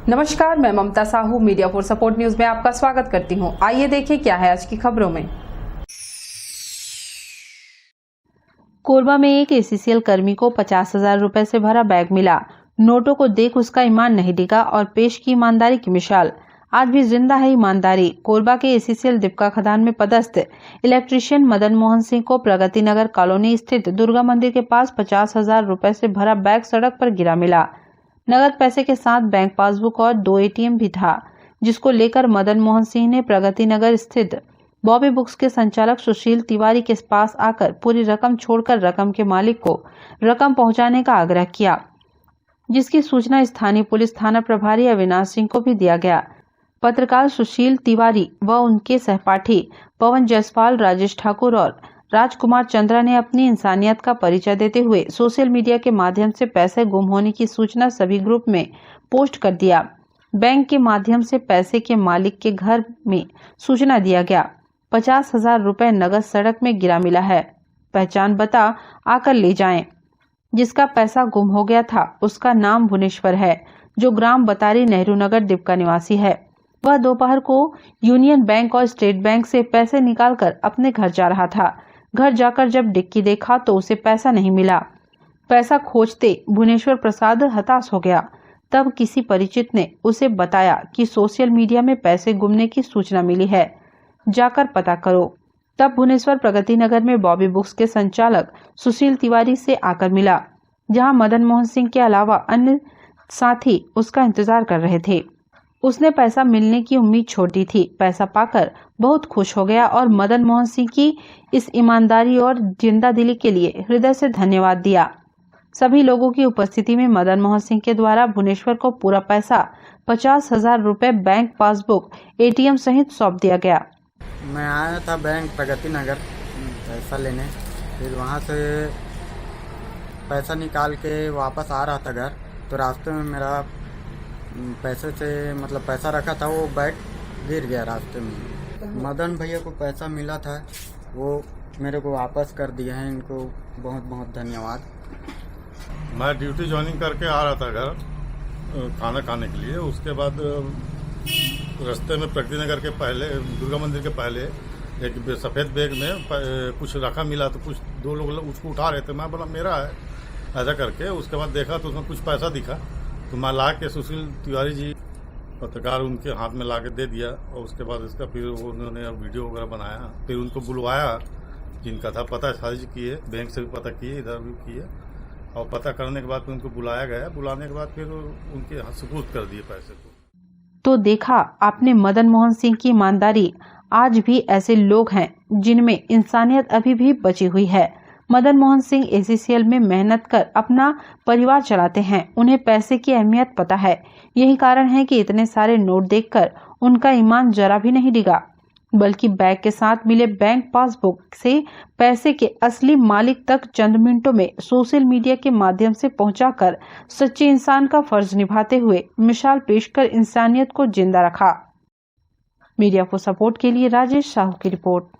नमस्कार, मैं Mamta Sahu media for support news में आपका स्वागत करती हूं। आइए देखिए क्या है आज की खबरों में। कोरबा में एक एसीसीएल कर्मी को 50,000 रुपए से भरा बैग मिला। नोटों को देख उसका ईमान नहीं डिगा और पेश की ईमानदारी की मिसाल। आज भी जिंदा है ईमानदारी। कोरबा के एसीसीएल दीपका खदान में पदस्थ इलेक्ट्रीशियन मदन मोहन सिंह को प्रगति नगर कॉलोनी स्थित दुर्गा मंदिर के पास 50,000 रुपए से भरा बैग सड़क पर गिरा मिला। नगद पैसे के साथ बैंक पासबुक और 2 एटीएम भी था, जिसको लेकर मदन मोहन सिंह ने प्रगति नगर स्थित बॉबी बुक्स के संचालक सुशील तिवारी के पास आकर पूरी रकम छोड़कर रकम के मालिक को रकम पहुंचाने का आग्रह किया, जिसकी सूचना स्थानीय पुलिस थाना प्रभारी अविनाश सिंह को भी दिया गया। पत्रकार सुशील तिवारी व उनके सहपाठी पवन जायसवाल, राजेश ठाकुर और राजकुमार चंद्रा ने अपनी इंसानियत का परिचय देते हुए सोशल मीडिया के माध्यम से पैसे गुम होने की सूचना सभी ग्रुप में पोस्ट कर दिया। बैंक के माध्यम से पैसे के मालिक के घर में सूचना दिया गया। 50,000 रुपए नगद सड़क में गिरा मिला है। पहचान बता आकर ले जाएं। जिसका पैसा गुम हो गया था उसका नाम भुवनेश्वर है, जो ग्राम बतारी नेहरू नगर दीपका निवासी है। वह दोपहर को यूनियन बैंक और स्टेट बैंक से पैसे निकालकर अपने घर जा रहा था। घर जाकर जब डिक्की देखा तो उसे पैसा नहीं मिला। पैसा खोजते भुवनेश्वर प्रसाद हताश हो गया। तब किसी परिचित ने उसे बताया कि सोशल मीडिया में पैसे गुमने की सूचना मिली है, जाकर पता करो। तब भुवनेश्वर प्रगति नगर में बॉबी बुक्स के संचालक सुशील तिवारी से आकर मिला, जहां मदन मोहन सिंह के अलावा अन्य साथी उसका इंतजार कर रहे थे। उसने पैसा मिलने की उम्मीद छोड़ दी थी। पैसा पाकर बहुत खुश हो गया और मदन मोहन सिंह की इस ईमानदारी और जिंदा दिली के लिए हृदय से धन्यवाद दिया। सभी लोगों की उपस्थिति में मदन मोहन सिंह के द्वारा भुवनेश्वर को पूरा पैसा 50,000 रुपए बैंक पासबुक एटीएम सहित सौंप दिया गया। मैं आया था बैंक प्रगति नगर पैसा लेने, फिर वहाँ से पैसा निकाल के वापस आ रहा था घर, तो रास्ते में मेरा पैसे से पैसा रखा था, वो बैग गिर गया रास्ते में। मदन भैया को पैसा मिला था, वो मेरे को वापस कर दिए हैं, इनको बहुत बहुत धन्यवाद। मैं ड्यूटी ज्वाइनिंग करके आ रहा था घर खाना खाने के लिए। उसके बाद रास्ते में प्रगति नगर के पहले दुर्गा मंदिर के पहले एक सफ़ेद बैग में कुछ रखा मिला, तो कुछ 2 लोग उसको उठा रहे थे। मैं बोला मेरा है ऐसा करके। उसके बाद देखा तो उसमें कुछ पैसा दिखा, तो मैं ला के सुशील तिवारी जी पत्रकार उनके हाथ में ला के दे दिया। और उसके बाद इसका फिर उन्होंने वीडियो वगैरह बनाया, फिर उनको बुलवाया, जिनका था पता सारी किए, बैंक से भी पता किए, इधर भी किए, और पता करने के बाद फिर उनको बुलाया गया। बुलाने के बाद फिर उनके सुपुर्द कर दिए पैसे को। तो देखा आपने मदन मोहन सिंह की ईमानदारी। आज भी ऐसे लोग हैं जिनमें इंसानियत अभी भी बची हुई है। मदन मोहन सिंह एसीसीएल में मेहनत कर अपना परिवार चलाते हैं। उन्हें पैसे की अहमियत पता है। यही कारण है कि इतने सारे नोट देखकर उनका ईमान जरा भी नहीं डिगा, बल्कि बैग के साथ मिले बैंक पासबुक से पैसे के असली मालिक तक चंद मिनटों में सोशल मीडिया के माध्यम से पहुंचाकर सच्चे इंसान का फर्ज निभाते हुए मिसाल पेश कर इंसानियत को जिंदा रखा। मीडिया फॉर सपोर्ट के लिए राजेश साहू की रिपोर्ट।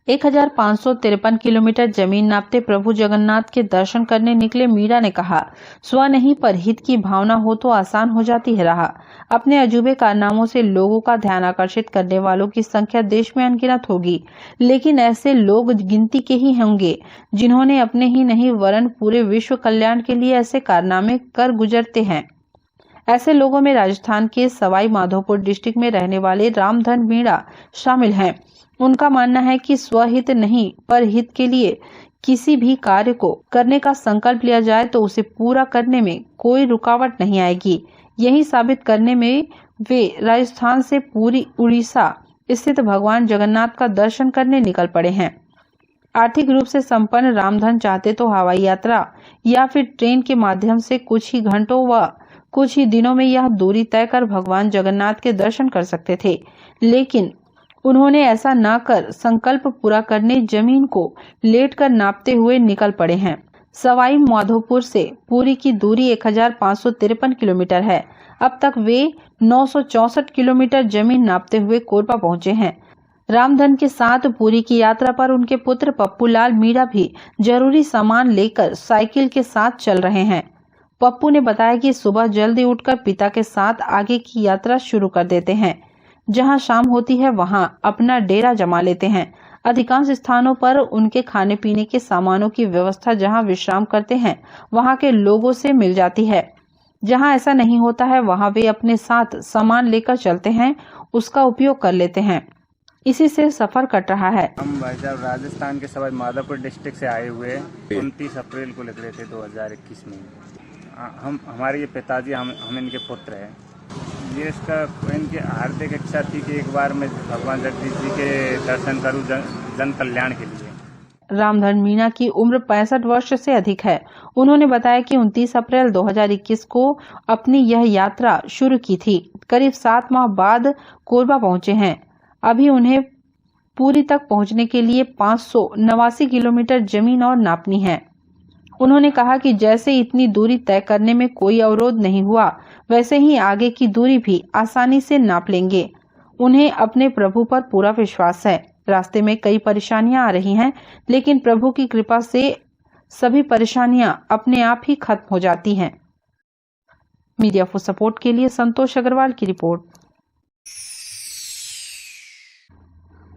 1553 किलोमीटर जमीन नापते प्रभु जगन्नाथ के दर्शन करने निकले मीरा ने कहा, स्व नहीं पर हित की भावना हो तो आसान हो जाती है राह। अपने अजूबे कारनामों से लोगों का ध्यान आकर्षित करने वालों की संख्या देश में अनगिनत होगी, लेकिन ऐसे लोग गिनती के ही होंगे जिन्होंने अपने ही नहीं वरन पूरे विश्व कल्याण के लिए ऐसे कारनामे कर गुजरते हैं। ऐसे लोगों में राजस्थान के सवाई माधोपुर डिस्ट्रिक्ट में रहने वाले रामधन मीणा शामिल हैं। उनका मानना है कि स्वहित नहीं पर हित के लिए किसी भी कार्य को करने का संकल्प लिया जाए तो उसे पूरा करने में कोई रुकावट नहीं आएगी। यही साबित करने में वे राजस्थान से पूरी उड़ीसा स्थित भगवान जगन्नाथ का दर्शन करने निकल पड़े हैं। आर्थिक रूप से संपन्न रामधन चाहते तो हवाई यात्रा या फिर ट्रेन के माध्यम से कुछ ही घंटों व कुछ ही दिनों में यह दूरी तय कर भगवान जगन्नाथ के दर्शन कर सकते थे, लेकिन उन्होंने ऐसा न कर संकल्प पूरा करने जमीन को लेटकर नापते हुए निकल पड़े हैं। सवाई माधोपुर से पुरी की दूरी 1553 किलोमीटर है। अब तक वे 964 किलोमीटर जमीन नापते हुए कोरबा पहुंचे हैं। रामधन के साथ पुरी की यात्रा पर उनके पुत्र पप्पू लाल मीणा भी जरूरी सामान लेकर साइकिल के साथ चल रहे हैं। पप्पू ने बताया कि सुबह जल्दी उठकर पिता के साथ आगे की यात्रा शुरू कर देते हैं। जहां शाम होती है वहां अपना डेरा जमा लेते हैं। अधिकांश स्थानों पर उनके खाने पीने के सामानों की व्यवस्था जहां विश्राम करते हैं वहां के लोगों से मिल जाती है। जहां ऐसा नहीं होता है वहां वे अपने साथ सामान लेकर चलते हैं, उसका उपयोग कर लेते हैं। इसी से सफर कट रहा है। हम भाई साहब राजस्थान के सवाई माधोपुर डिस्ट्रिक्ट से आए हुए 29 अप्रैल को निकले थे 2021 में। हमारे ये पिताजी हम इनके पुत्र हैं। ये इसका इनकी हार्दिक इच्छा थी कि एक बार मैं भगवान जगदीश जी के दर्शन करूं जन कल्याण के लिए। रामधन मीणा की उम्र 65 वर्ष से अधिक है। उन्होंने बताया कि 29 अप्रैल 2021 को अपनी यह यात्रा शुरू की थी। करीब 7 माह बाद कोरबा पहुंचे हैं। अभी उन्हें पुरी तक पहुंचने के लिए 589 किलोमीटर जमीन और नापनी है। उन्होंने कहा कि जैसे इतनी दूरी तय करने में कोई अवरोध नहीं हुआ, वैसे ही आगे की दूरी भी आसानी से नाप लेंगे। उन्हें अपने प्रभु पर पूरा विश्वास है। रास्ते में कई परेशानियां आ रही हैं, लेकिन प्रभु की कृपा से सभी परेशानियां अपने आप ही खत्म हो जाती हैं। मीडिया फॉर सपोर्ट के लिए संतोष अग्रवाल की रिपोर्ट।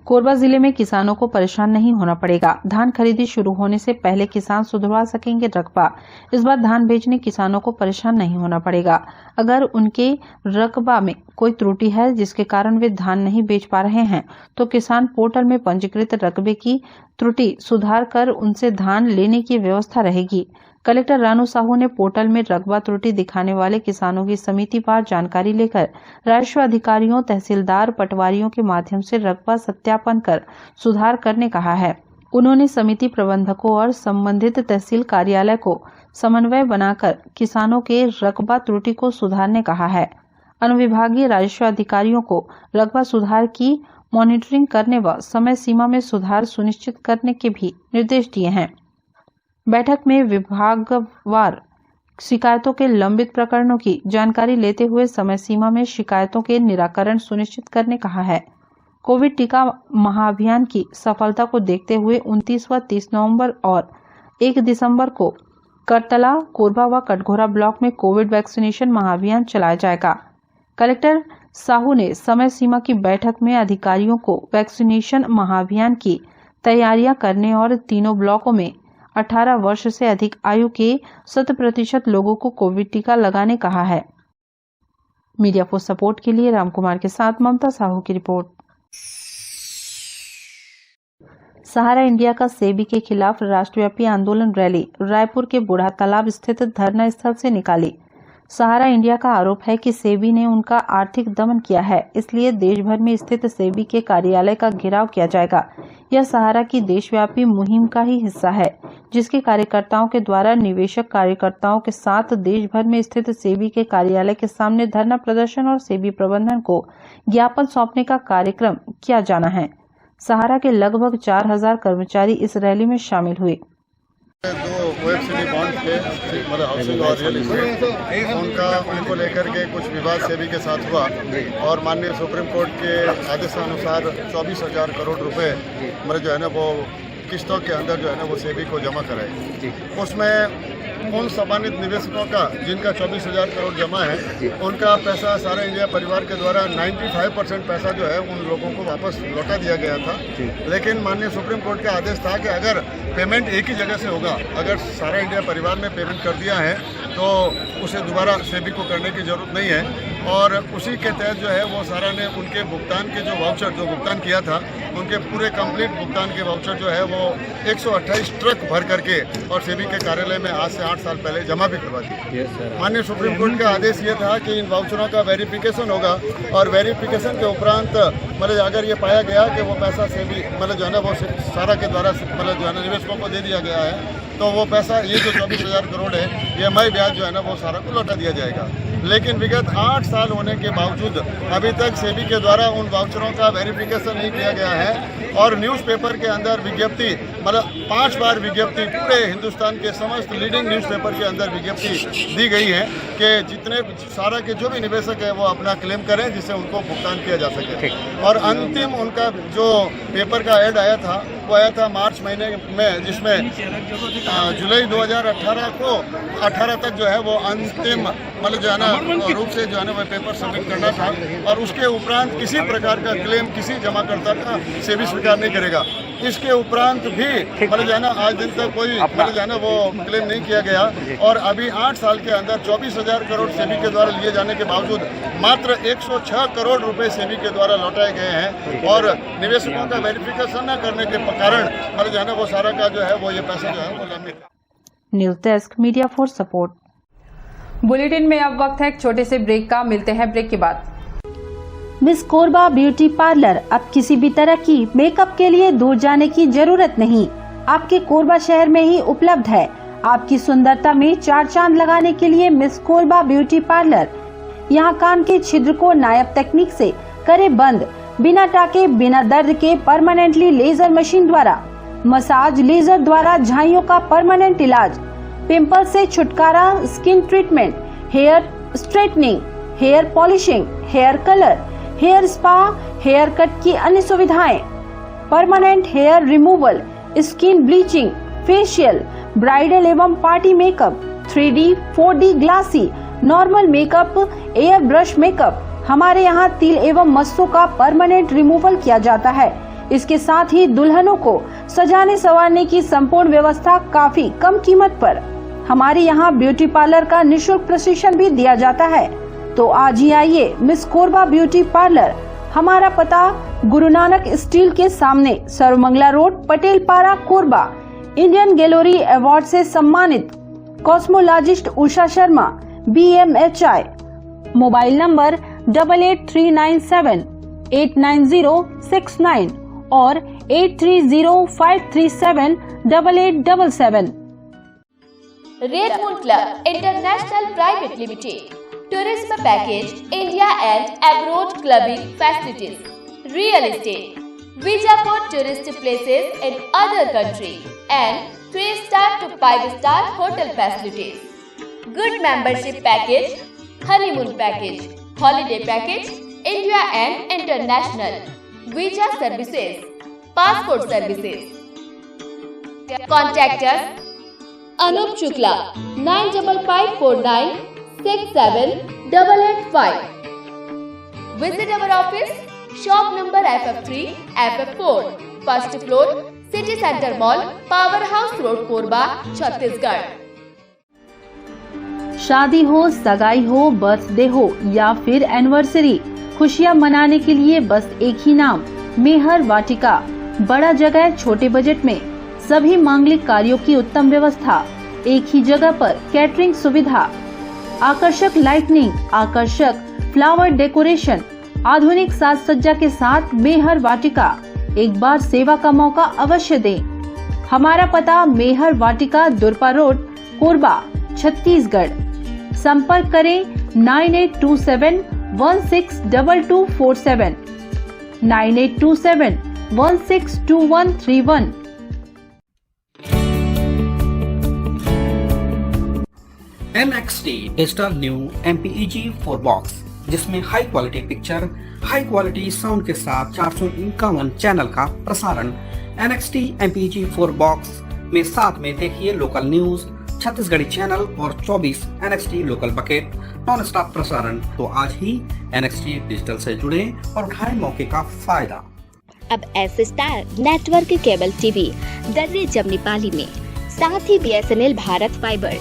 कोरबा जिले में किसानों को परेशान नहीं होना पड़ेगा। धान खरीदी शुरू होने से पहले किसान सुधरवा सकेंगे रकबा। इस बार धान बेचने किसानों को परेशान नहीं होना पड़ेगा। अगर उनके रकबा में कोई त्रुटि है जिसके कारण वे धान नहीं बेच पा रहे हैं, तो किसान पोर्टल में पंजीकृत रकबे की त्रुटि सुधार कर उनसे धान लेने की व्यवस्था रहेगी। कलेक्टर रानू साहू ने पोर्टल में रकबा त्रुटि दिखाने वाले किसानों की समितिवार जानकारी लेकर राजस्व अधिकारियों, तहसीलदार, पटवारियों के माध्यम से रकबा सत्यापन कर सुधार करने कहा है। उन्होंने समिति प्रबंधकों और संबंधित तहसील कार्यालय को समन्वय बनाकर किसानों के रकबा त्रुटि को सुधारने कहा है। अनुविभागीय राजस्व अधिकारियों को रकबा सुधार की मॉनिटरिंग करने व समय सीमा में सुधार सुनिश्चित करने के भी निर्देश दिए हैं। बैठक में विभागवार शिकायतों के लंबित प्रकरणों की जानकारी लेते हुए समय सीमा में शिकायतों के निराकरण सुनिश्चित करने कहा है। कोविड टीका महाअभियान की सफलता को देखते हुए 29 व 30 नवंबर और 1 दिसंबर को करतला, कोरबा व कटघोरा ब्लॉक में कोविड वैक्सीनेशन महाअभियान चलाया जाएगा। कलेक्टर साहू ने समय सीमा की बैठक में अधिकारियों को वैक्सीनेशन महाअभियान की तैयारियां करने और तीनों ब्लॉकों में 18 वर्ष से अधिक आयु के 100% लोगों को कोविड टीका लगाने कहा है। मीडिया फॉर सपोर्ट के लिए रामकुमार के साथ ममता साहू की रिपोर्ट। सहारा इंडिया का सेबी के खिलाफ राष्ट्रव्यापी आंदोलन रैली रायपुर के बूढ़ा तालाब स्थित धरना स्थल से निकाली। सहारा इंडिया का आरोप है कि सेबी ने उनका आर्थिक दमन किया है, इसलिए देश भर में स्थित सेबी के कार्यालय का घेराव किया जाएगा। यह सहारा की देशव्यापी मुहिम का ही हिस्सा है, जिसके कार्यकर्ताओं के द्वारा निवेशक कार्यकर्ताओं के साथ देश भर में स्थित सेबी के कार्यालय के सामने धरना प्रदर्शन और सेबी प्रबंधन को ज्ञापन सौंपने का कार्यक्रम किया जाना है। सहारा के लगभग 4000 कर्मचारी इस रैली में शामिल हुए। 2 OFCD बॉन्ड थे, मतलब हाउसिंग और रियल एस्टेट, उनको लेकर के कुछ विवाद सेबी के साथ हुआ और माननीय सुप्रीम कोर्ट के आदेशानुसार 24,000 करोड़ रुपए मतलब जो है ना वो किस्तों के अंदर जो है ना वो सेबी को जमा कराए। उसमें उन सम्मानित निवेशकों का जिनका 24,000 करोड़ जमा है, उनका पैसा सारा इंडिया परिवार के द्वारा 95% पैसा जो है उन लोगों को वापस लौटा दिया गया था। लेकिन माननीय सुप्रीम कोर्ट का आदेश था कि अगर पेमेंट एक ही जगह से होगा, अगर सारा इंडिया परिवार ने पेमेंट कर दिया है तो उसे दोबारा सेबी को करने की जरूरत नहीं है। और उसी के तहत जो है वो सारा ने उनके भुगतान के जो वाउचर जो भुगतान किया था, उनके पूरे कंप्लीट भुगतान के वाउचर जो है वो 128 ट्रक भर करके और सेबी के कार्यालय में आज से 8 साल पहले जमा भी करवा दी। माननीय सुप्रीम कोर्ट का आदेश ये था कि इन वाउचरों का वेरिफिकेशन होगा और वेरिफिकेशन के उपरांत मतलब अगर ये पाया गया कि वो पैसा सेबी मतलब जो है ना वो सारा के द्वारा मतलब जो है ना निवेशकों को दे दिया गया है, तो वो पैसा ये जो 24,000 करोड़ है EMI ब्याज जो है ना वो सारा को लौटा दिया जाएगा। लेकिन विगत 8 साल होने के बावजूद अभी तक सेबी के द्वारा उन वाउचरों का वेरिफिकेशन नहीं किया गया है और न्यूज़पेपर के अंदर विज्ञप्ति मतलब 5 बार विज्ञप्ति पूरे हिंदुस्तान के समस्त लीडिंग न्यूज़पेपर के अंदर विज्ञप्ति दी गई है कि जितने सारा के जो भी निवेशक है वो अपना क्लेम करें जिससे उनको भुगतान किया जा सके। और अंतिम उनका जो पेपर का ऐड आया था आपको आया था मार्च महीने में, जिसमें जुलाई 2018 को 18 तक जो है वो अंतिम मतलब जो है ना रूप से जो है ना वह पेपर सबमिट करना था, और उसके उपरांत किसी प्रकार का क्लेम किसी जमाकर्ता का से भी स्वीकार नहीं करेगा। इसके उपरांत भी मतलब जो है ना आज दिन तक कोई मतलब जो है ना वो क्लेम नहीं किया गया, और अभी 8 साल के अंदर 24,000 करोड़ सेबी के द्वारा लिए जाने के बावजूद मात्र 106 करोड़ रुपए सेबी के द्वारा लौटाए गए हैं, और निवेशकों का वेरिफिकेशन न करने के कारण मतलब जो है ना वो सारा का जो है वो ये पैसा जो है वो लंबित। News desk media for support. Bulletin में अब वक्त है एक छोटे से ब्रेक का, मिलते हैं ब्रेक के बाद। मिस कोरबा ब्यूटी पार्लर, अब किसी भी तरह की मेकअप के लिए दूर जाने की जरूरत नहीं, आपके कोरबा शहर में ही उपलब्ध है। आपकी सुंदरता में 4 चांद लगाने के लिए मिस कोरबा ब्यूटी पार्लर। यहाँ कान के छिद्र को नायाब तकनीक से करे बंद, बिना टाके बिना दर्द के परमानेंटली लेजर मशीन द्वारा, मसाज लेजर द्वारा झाइयों का परमानेंट इलाज, पिंपल से छुटकारा, skin treatment, hair straightening, hair polishing, hair colour, hair spa, hair cut की अन्य सुविधाएं, permanent hair removal, skin bleaching, facial, bridal एवं party makeup, 3D, 4D glassy, normal makeup, air brush makeup. हमारे यहाँ तिल एवं मस्सों का परमानेंट रिमूवल किया जाता है। इसके साथ ही दुल्हनों को सजाने संवारने की संपूर्ण व्यवस्था काफी कम कीमत पर। हमारे यहाँ ब्यूटी पार्लर का निःशुल्क प्रशिक्षण भी दिया जाता है। तो आज ही आइए मिस कोरबा ब्यूटी पार्लर। हमारा पता गुरु नानक स्टील के सामने, सर्वमंगला रोड, पटेल पारा, कोरबा। इंडियन गैलरी अवार्ड से सम्मानित cosmologist Usha Sharma, BMHI। Mobile number 8839789069 और 8305378877। Red moon club international private limited, tourism package, India and abroad clubbing facilities, real estate, visa for tourist places in other country, and 3-star to 5-star hotel facilities. Good membership package, honeymoon package, holiday package, India and international, visa services, passport services. Contact us Anup Shukla 9554967885. Visit our office, shop number FF3, FF4, first floor, City Center Mall, Powerhouse Road, Korba, Chhattisgarh. शादी हो, सगाई हो, birthday हो या फिर anniversary, खुशियां मनाने के लिए बस एक ही नाम, मेहर वाटिका। बड़ा जगह, छोटे बजट में सभी मांगलिक कार्यों की उत्तम व्यवस्था, एक ही जगह पर कैटरिंग सुविधा, आकर्षक लाइटनिंग, आकर्षक फ्लावर डेकोरेशन, आधुनिक साज सज्जा के साथ मेहर वाटिका। एक बार सेवा का मौका अवश्य दें। हमारा पता मेहर वाटिका, दुरपा रोड, कोरबा, छत्तीसगढ़। संपर्क करें 9827162247, 9827162131। NXT digital new MPEG 4 box, जिसमें high quality picture, high quality sound के साथ 451 चैनल का प्रसारण। NXT MPEG 4 बॉक्स में साथ में देखिए लोकल न्यूज, छत्तीसगढ़ी चैनल और 24 NXT local bucket non stop प्रसारण। तो आज ही NXT डिजिटल से जुड़े और उठाएं मौके का फायदा। अब S star network cable TV Darre Jamni Pali में, साथ ही BSNL भारत फाइबर,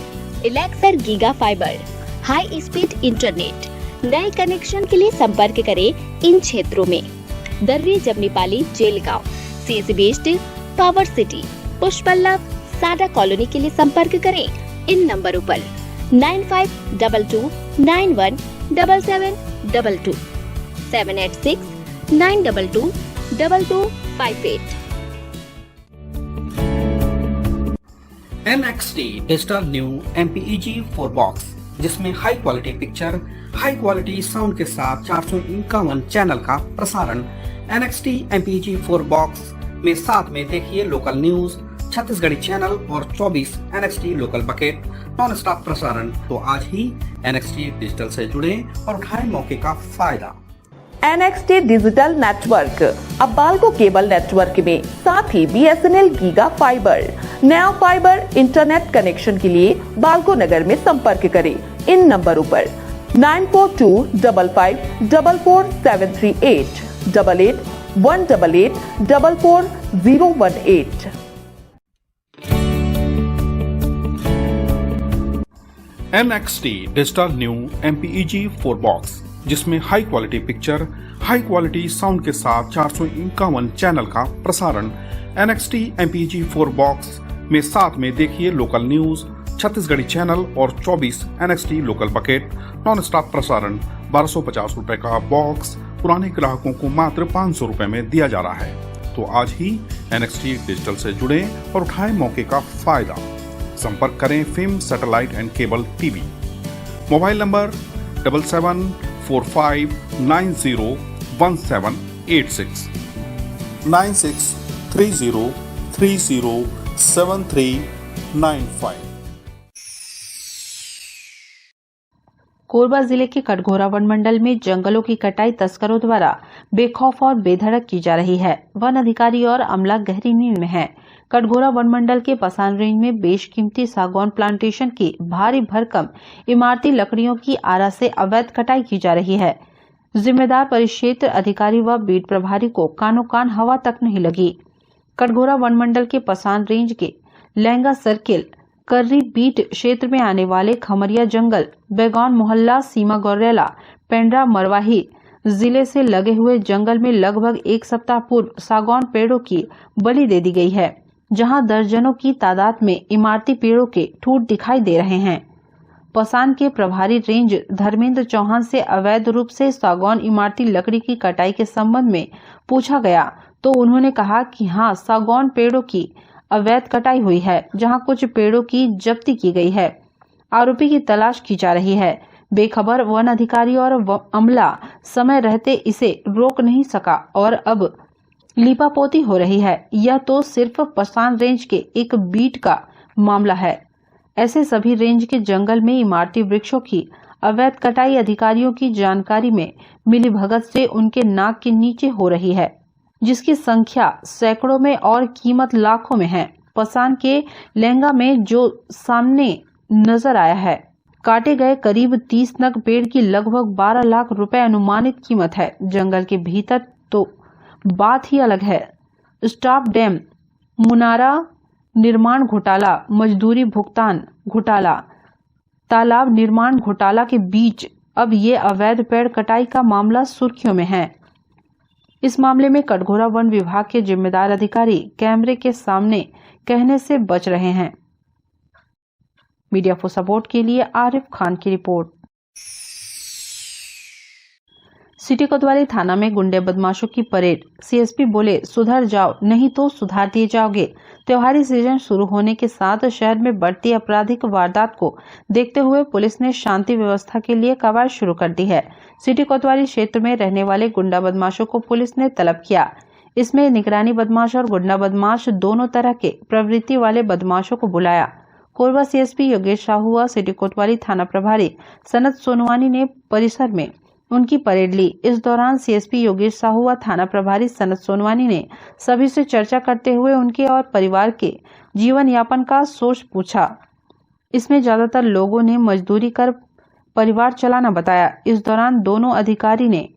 इलेक्सर giga fibre, high speed internet. नए कनेक्शन के लिए संपर्क करें इन क्षेत्रों में: दर्री जमनीपाली, जेलगांव, CSB बेस्ड, power city, Pushpallav, Sada colony के लिए संपर्क करें इन नंबरों पर 9522917722, 786-922-2258। NXT digital new MPEG 4 box, जिसमें high quality picture, high quality sound के साथ 451 चैनल का प्रसारण। NXT MPEG 4 बॉक्स में साथ में देखिए लोकल न्यूज, छत्तीसगढ़ी चैनल और 24 NXT local bucket non stop प्रसारण। तो आज ही NXT डिजिटल से जुड़े और उठाएं मौके का फायदा। NXT डिजिटल नेटवर्क अब बाल्को केबल नेटवर्क में, साथ ही BSNL गीगा फाइबर। नया फाइबर इंटरनेट कनेक्शन के लिए बाल्को नगर में संपर्क करें इन नंबरों पर 9425544738 8818844018। NXT digital new MPEG 4 box, जिसमें high quality picture, high quality sound के साथ 451 चैनल का प्रसारण। NXT MPEG 4 बॉक्स में साथ में देखिए लोकल न्यूज, छत्तीसगढ़ी चैनल और 24 NXT local bucket non stop प्रसारण। 1250 रुपए का बॉक्स पुराने ग्राहकों को मात्र 500 रुपए में दिया जा रहा है। तो आज ही NXT डिजिटल से जुड़े और उठाएं मौके का फायदा। संपर्क करें film satellite and cable TV. Mobile number 7745901786 9630307395। Korba जिले के कटघोरा वन मंडल में जंगलों की कटाई तस्करों द्वारा बेखौफ और बेधड़क की जा रही है। वन अधिकारी और अमला गहरी नींद में है। कटघोरा वन मंडल के पसान रेंज में बेशकीमती सागौन प्लांटेशन की भारी भरकम इमारती लकड़ियों की आरा से अवैध कटाई की जा रही है। जिम्मेदार परिक्षेत्र अधिकारी व बीट प्रभारी को कानो कान हवा तक नहीं लगी। कटघोरा वन मंडल के पसान रेंज के लहंगा सर्किल कर्री बीट क्षेत्र में आने वाले खमरिया जंगल, बेगौन मोहल्ला, सीमा गौरेला, पेंड्रा मरवाही जिले से लगे हुए जंगल में लगभग एक सप्ताह पूर्व सागौन पेड़ों की बलि दे दी गई है, जहां दर्जनों की तादाद में इमारती पेड़ों के ठूंठ दिखाई दे रहे हैं। पसान के प्रभारी रेंज धर्मेंद्र चौहान से अवैध रूप से सागौन इमारती लकड़ी की कटाई के संबंध में पूछा गया तो उन्होंने कहा कि हाँ, सागौन पेड़ों की अवैध कटाई हुई है, जहां कुछ पेड़ों की जब्ती की गई है। आरोपी की तलाश की जा रही है। बेखबर वन अधिकारी और अमला समय रहते इसे रोक नहीं सका और अब लीपापोती हो रही है। यह तो सिर्फ पसान रेंज के एक बीट का मामला है। ऐसे सभी रेंज के जंगल में इमारती वृक्षों की अवैध कटाई अधिकारियों की जानकारी में मिलीभगत से उनके नाक के नीचे हो रही है, जिसकी संख्या सैकड़ों में और कीमत लाखों में है। पसान के लहंगा में जो सामने नजर आया है, काटे गए करीब 30 नग पेड़ की लगभग 12 लाख रुपए अनुमानित कीमत है। जंगल के भीतर तो बात ही अलग है। स्टॉप डैम, मुनारा निर्माण घोटाला, मजदूरी भुगतान घोटाला, तालाब निर्माण घोटाला के बीच अब ये अवैध पेड़ कटाई का मामला सुर्खियों में है। इस मामले में कटघोरा वन विभाग के जिम्मेदार अधिकारी कैमरे के सामने कहने से बच रहे हैं। मीडिया फॉर सपोर्ट के लिए आरिफ खान की रिपोर्ट। सिटी कोतवाली थाना में गुंडे बदमाशों की परेड। सीएसपी बोले, सुधर जाओ नहीं तो सुधार दिए जाओगे। त्योहारी सीजन शुरू होने के साथ शहर में बढ़ती आपराधिक वारदात को देखते हुए पुलिस ने शांति व्यवस्था के लिए कवायद शुरू कर दी है। सिटी कोतवाली क्षेत्र में रहने वाले गुंडा बदमाशों को पुलिस ने तलब किया। इसमें निगरानी बदमाश और गुंडा बदमाश दोनों तरह के प्रवृत्ति वाले बदमाशों को बुलाया। कोरबा सीएसपी योगेश साहू व सिटी कोतवाली थाना प्रभारी सनत सोनवानी ने परिसर में उनकी परेड ली। इस दौरान सीएसपी योगेश साहू व थाना प्रभारी सनत सोनवानी ने सभी से चर्चा करते हुए उनके और परिवार के जीवन यापन का सोच पूछा। इसमें ज्यादातर लोगों ने मजदूरी कर परिवार चलाना बताया। इस दौरान दोनों अधिकारी ने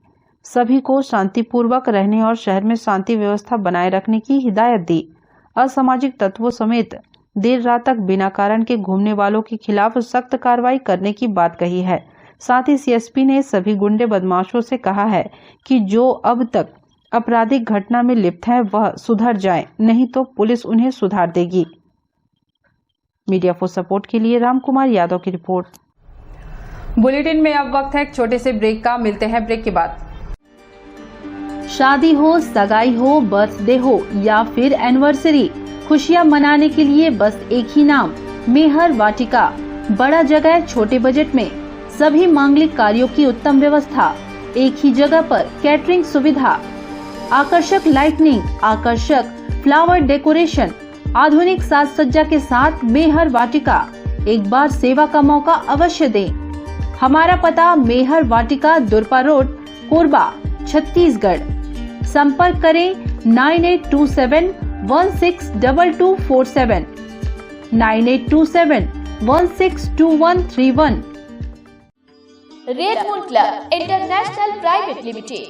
सभी को शांतिपूर्वक रहने और शहर में शांति व्यवस्था बनाए रखने की हिदायत दी। असामाजिक तत्वों समेत देर रात तक बिना कारण के घूमने वालों के खिलाफ सख्त कार्रवाई करने की बात कही है। साथ ही सीएसपी ने सभी गुंडे बदमाशों से कहा है कि जो अब तक आपराधिक घटना में लिप्त हैं वह सुधर जाएं, नहीं तो पुलिस उन्हें सुधार देगी। मीडिया फॉर सपोर्ट के लिए रामकुमार यादव की रिपोर्ट। बुलेटिन में अब वक्त है एक छोटे से ब्रेक का। मिलते हैं ब्रेक के बाद। शादी हो, सगाई हो, बर्थडे हो या फिर एनिवर्सरी, खुशियां मनाने के लिए बस एक ही नाम, मेहर वाटिका। बड़ा जगह, छोटे बजट में सभी मांगलिक कार्यों की उत्तम व्यवस्था, एक ही जगह पर कैटरिंग सुविधा, आकर्षक लाइटनिंग, आकर्षक फ्लावर डेकोरेशन, आधुनिक साज सज्जा के साथ मेहर वाटिका। एक बार सेवा का मौका अवश्य दें। हमारा पता मेहर वाटिका, दुरपा रोड, कोरबा। छत्तीसगढ़। संपर्क करें 9827162247, 9827162131। Red Moon Club International Private Limited,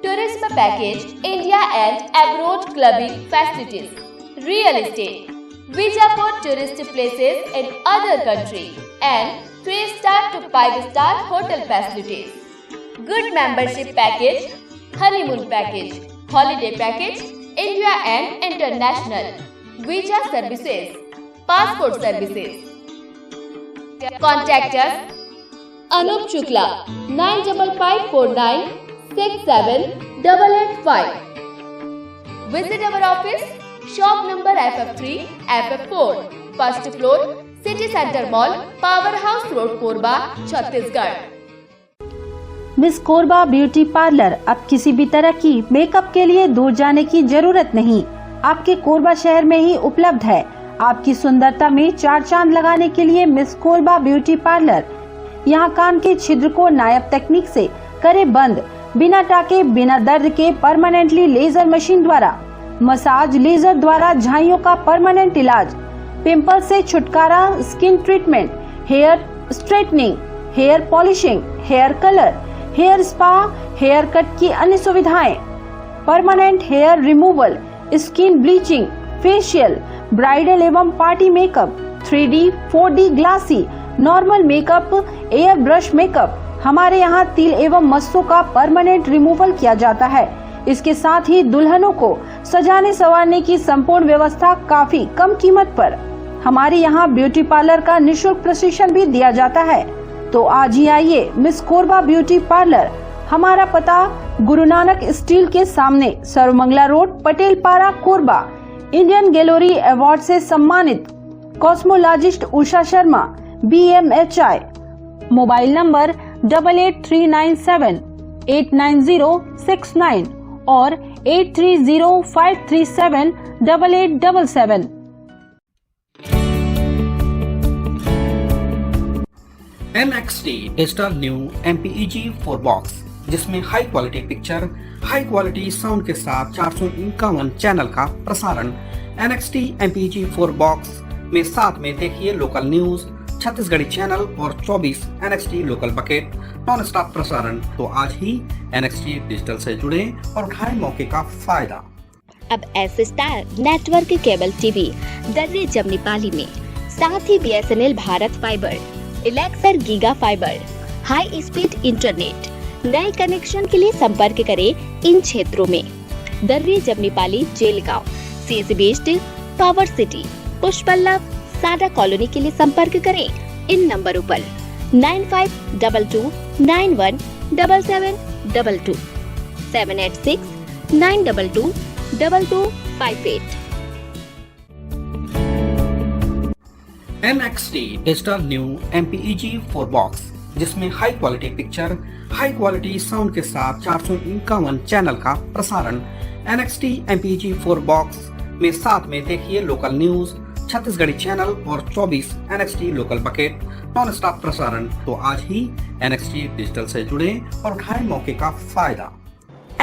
Tourism Package, India and Abroad Clubbing Facilities, Real Estate, Visa for Tourist Places in other country, and 3-star to 5-star hotel facilities. Good membership package, honeymoon package, holiday package, India and international, visa services, passport services. Contact us Anup Shukla 9554967885. Visit our office, shop number FF3, FF4, first floor, City Center Mall, Powerhouse Road, Korba, Chhattisgarh. Miss Korba beauty parlour अब किसी भी तरह की makeup के लिए दूर जाने की जरूरत नहीं, आपके कोरबा शहर में ही उपलब्ध है। आपकी सुंदरता में 4 चांद लगाने के लिए मिस कोरबा ब्यूटी पार्लर। यहाँ कान के छिद्र को नायाब तकनीक से करे बंद, बिना टाके बिना दर्द के परमानेंटली लेजर मशीन द्वारा, मसाज लेजर द्वारा झाइयों का परमानेंट इलाज, पिंपल से छुटकारा, skin treatment, hair straightening, hair polishing, hair colour, hair spa, hair cut की अन्य सुविधाएं, permanent hair removal, skin bleaching, facial, bridal एवं party makeup, 3D, 4D glassy, normal makeup, air brush makeup. हमारे यहाँ तिल एवं मस्सों का परमानेंट रिमूवल किया जाता है। इसके साथ ही दुल्हनों को सजाने संवारने की संपूर्ण व्यवस्था काफी कम कीमत पर। हमारे यहाँ ब्यूटी पार्लर का निःशुल्क प्रशिक्षण भी दिया जाता है। तो आज ही आइए मिस कोरबा ब्यूटी पार्लर। हमारा पता गुरु नानक स्टील के सामने, सर्वमंगला रोड, पटेल पारा, कोरबा। इंडियन गैलरी अवार्ड से सम्मानित cosmologist Usha Sharma, BMHI। Mobile number 8839789069 और 8305378877। NXT digital new MPEG 4 box, जिसमें high quality picture, high quality sound के साथ 451 चैनल का प्रसारण। NXT MPEG 4 बॉक्स में साथ में देखिए लोकल न्यूज, छत्तीसगढ़ी चैनल और 24 NXT local bucket non stop प्रसारण। तो आज ही NXT डिजिटल से जुड़े और उठाएं मौके का फायदा। अब S star network cable TV Darre Jamni Pali में, साथ ही BSNL भारत फाइबर, इलेक्सर giga fibre, high speed internet. नए कनेक्शन के लिए संपर्क करें इन क्षेत्रों में: दर्रे जमनी पाली, जेलगांव, CSB ईस्ट, पावर सिटी, पुष्पल्लव, सादा कॉलोनी के लिए संपर्क करें इन नंबरों पर 9522917722, 786-922-2258। NXT digital new MPEG 4 box, जिसमें high quality picture, high quality sound के साथ 451 चैनल का प्रसारण। NXT MPEG 4 बॉक्स में साथ में देखिए लोकल न्यूज, छत्तीसगढ़ी चैनल और 24 NXT local bucket non stop प्रसारण। तो आज ही NXT डिजिटल से जुड़े और उठाएं मौके का फायदा।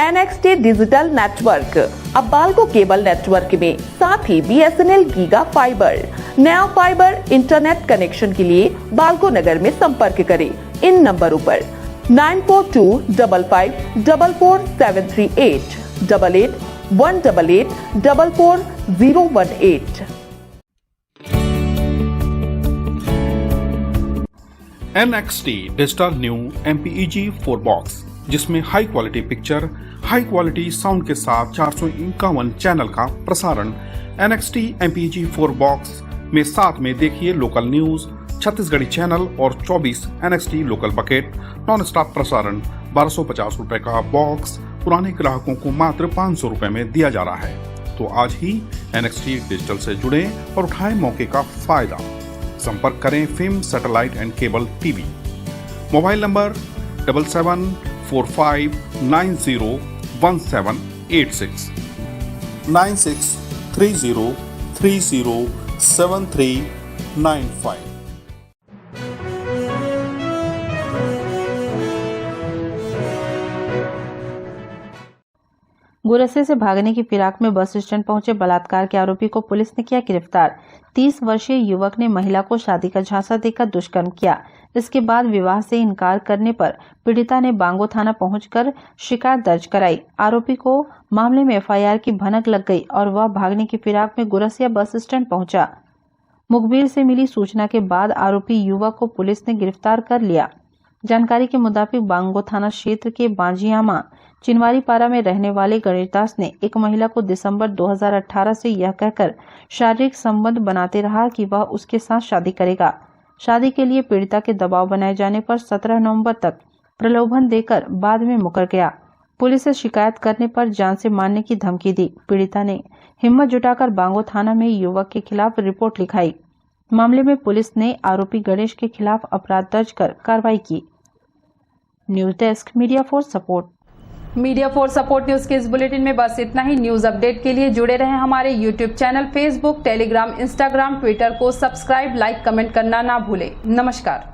NXT डिजिटल नेटवर्क अब बाल्को केबल नेटवर्क में, साथ ही BSNL गीगा फाइबर। नया फाइबर इंटरनेट कनेक्शन के लिए बाल्को नगर में संपर्क करें इन नंबरों पर 9425544738, 8818844018। NXT digital new MPEG 4 box, जिसमें high quality picture, high quality sound के साथ 451 चैनल का प्रसारण। NXT MPEG 4 बॉक्स में साथ में देखिए लोकल न्यूज, छत्तीसगढ़ी चैनल और 24 NXT local bucket non stop प्रसारण। 1250 रुपए का बॉक्स पुराने ग्राहकों को मात्र 500 रुपए में दिया जा रहा है। तो आज ही NXT डिजिटल से जुड़े और उठाएं मौके का फायदा। संपर्क करें film satellite and cable TV. Mobile number 7745901786, 9630307395। गुरसे से भागने की फिराक में बस स्टैंड पहुंचे बलात्कार के आरोपी को पुलिस ने किया गिरफ्तार। 30 वर्षीय युवक ने महिला को शादी का झांसा देकर दुष्कर्म किया। इसके बाद विवाह से इनकार करने पर पीड़िता ने बांगो थाना पहुंचकर शिकायत दर्ज कराई। आरोपी को मामले में एफआईआर की भनक लग गई और वह भागने की फिराक में गुरसिया बस स्टैंड पहुंचा। मुखबिर से मिली सूचना के बाद आरोपी युवक को पुलिस ने गिरफ्तार कर लिया। जानकारी के मुताबिक बांगो थाना क्षेत्र के बांजियामा चिनवारी पारा में रहने वाले गणेश दास ने एक महिला को दिसंबर 2018 से यह कहकर शारीरिक संबंध बनाते रहा कि वह उसके साथ शादी करेगा। शादी के लिए पीड़िता के दबाव बनाए जाने पर 17 नवंबर तक प्रलोभन देकर बाद में मुकर गया। पुलिस से शिकायत करने पर जान से मारने की धमकी दी। पीड़िता ने हिम्मत जुटाकर बांगो थाना में युवक के खिलाफ रिपोर्ट लिखाई। मामले में पुलिस ने आरोपी गणेश के खिलाफ अपराध दर्ज कर कार्रवाई की। News desk media for support. Media for support news के इस बुलेटिन में बस इतना ही। न्यूज अपडेट के लिए जुड़े रहें हमारे YouTube channel, Facebook, Telegram, Instagram, Twitter को सब्सक्राइब, लाइक, कमेंट करना ना भूलें। नमस्कार।